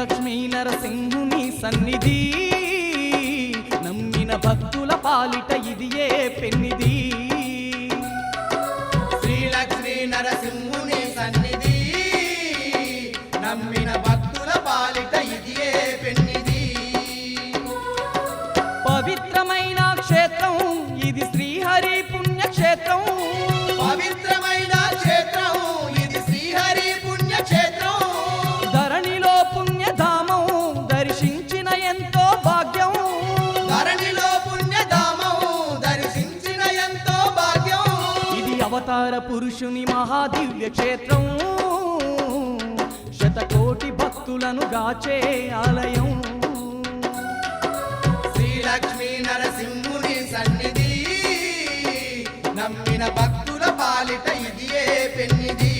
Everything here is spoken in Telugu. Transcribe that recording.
లక్ష్మీ నరసింహుని సన్నిధి నమ్మిన భక్తుల పాలిట ఇదియే పెన్నిది శ్రీ లక్ష్మీ నరసింహుని సన్నిధి నమ్మిన భక్తుల పాలిట ఇదియే పెన్నిది పవిత్రమైన క్షేత్రం ఇది శ్రీహరి పుణ్యక్షేత్రం పవిత్రమైన క్షేత్రం ఇది శ్రీహరి పుణ్యక్షేత్రం ధరణిలో పుణ్యధామం దర్శించిన ఎంతో భాగ్యం ధరణిలో పుణ్యధామం దర్శించిన ఎంతో భాగ్యం ఇది అవతార పురుషుని మహాదివ్య క్షేత్రం శతకోటి భక్తులను గాచే ఆలయం శ్రీ లక్ష్మీ నరసింహుని సన్నిధి నమ్మిన భక్తుల పాలిట ఇదియే పెన్నిది